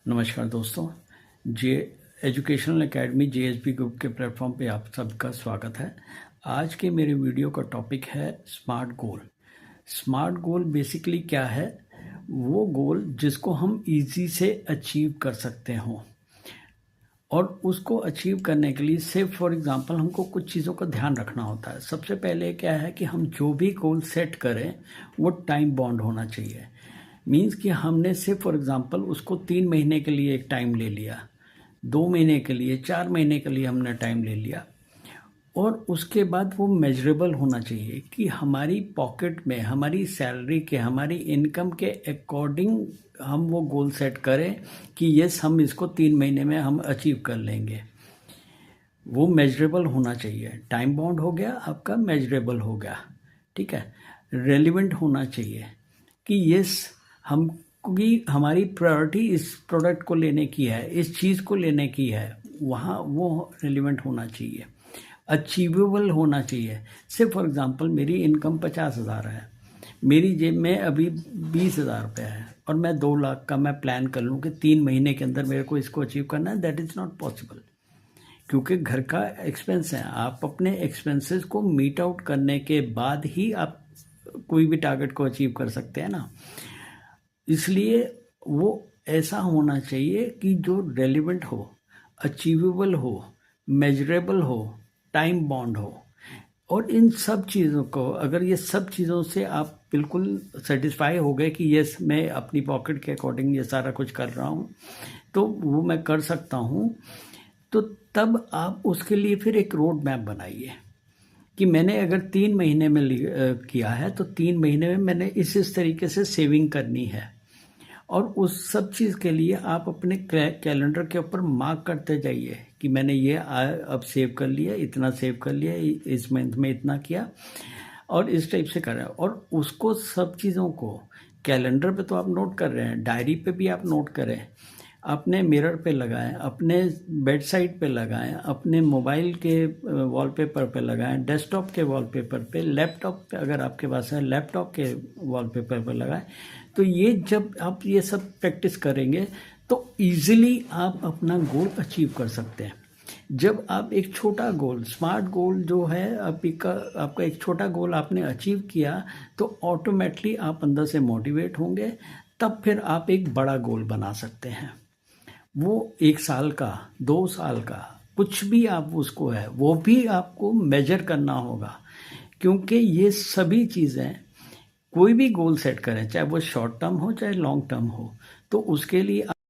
नमस्कार दोस्तों। जे educational academy JSP group के प्लेटफॉर्म पे आप सबका स्वागत है। आज के मेरे वीडियो का टॉपिक है स्मार्ट गोल। स्मार्ट गोल बेसिकली क्या है? वो गोल जिसको हम इजी से अचीव कर सकते हों, और उसको अचीव करने के लिए से फॉर एग्जांपल हमको कुछ चीज़ों का ध्यान रखना होता है। सबसे पहले क्या है कि हम जो भी गोल सेट करें वो टाइम बाउंड होना चाहिए। मीन्स कि हमने से फॉर एग्जांपल उसको 3 महीने के लिए एक टाइम ले लिया, 2 महीने के लिए, 4 महीने के लिए हमने टाइम ले लिया, और उसके बाद वो मेजरेबल होना चाहिए कि हमारी पॉकेट में, हमारी सैलरी के, हमारी इनकम के अकॉर्डिंग हम वो गोल सेट करें कि यस हम इसको 3 महीने में हम अचीव कर लेंगे। वो मेजरेबल होना चाहिए। टाइम बाउंड हो गया आपका, मेजरेबल हो गया, ठीक है। रेलिवेंट होना चाहिए कि यस हम क्योंकि हमारी प्रायोरिटी इस प्रोडक्ट को लेने की है, इस चीज़ को लेने की है, वहाँ वो रेलिवेंट होना चाहिए। अचीवेबल होना चाहिए। से फॉर एग्जांपल मेरी इनकम 50,000 है, मेरी जेब में अभी 20,000 रुपये है, और मैं 2 लाख का मैं प्लान कर लूँ कि 3 महीने के अंदर मेरे को इसको अचीव करना है। दैट इज़ नॉट पॉसिबल, क्योंकि घर का एक्सपेंस है। आप अपने एक्सपेंसेस को मीट आउट करने के बाद ही आप कोई भी टारगेट को अचीव कर सकते हैं ना। इसलिए वो ऐसा होना चाहिए कि जो रेलिवेंट हो, अचीवेबल हो, मेजरेबल हो, टाइम बाउंड हो। और इन सब चीज़ों को, अगर ये सब चीज़ों से आप बिल्कुल सेटिस्फाई हो गए कि यस मैं अपनी पॉकेट के अकॉर्डिंग ये सारा कुछ कर रहा हूँ, तो वो मैं कर सकता हूँ, तो तब आप उसके लिए फिर एक रोड मैप बनाइए कि मैंने अगर 3 महीने में किया है तो 3 महीने में मैंने इस तरीके से सेविंग करनी है। और उस सब चीज़ के लिए आप अपने कैलेंडर के ऊपर मार्क करते जाइए कि मैंने ये अब सेव कर लिया, इतना सेव कर लिया, इस मंथ में इतना किया, और इस टाइप से करें। और उसको सब चीज़ों को कैलेंडर पे तो आप नोट कर रहे हैं, डायरी पे भी आप नोट करें, अपने मिरर पे लगाएं, अपने बेड साइड पे लगाएं, अपने मोबाइल के वॉलपेपर पे लगाएं, डेस्कटॉप के वॉलपेपर पे, लैपटॉप पे अगर आपके पास है लैपटॉप के वॉलपेपर पे लगाएं। तो ये जब आप ये सब प्रैक्टिस करेंगे तो इजीली आप अपना गोल अचीव कर सकते हैं। जब आप एक छोटा गोल, स्मार्ट गोल जो है आपका एक छोटा गोल आपने अचीव किया, तो ऑटोमेटिकली आप अंदर से मोटिवेट होंगे। तब फिर आप एक बड़ा गोल बना सकते हैं। वो 1 साल का, 2 साल का, कुछ भी आप उसको है, वो भी आपको मेजर करना होगा। क्योंकि ये सभी चीज़ें, कोई भी गोल सेट करें, चाहे वो शॉर्ट टर्म हो चाहे लॉन्ग टर्म हो, तो उसके लिए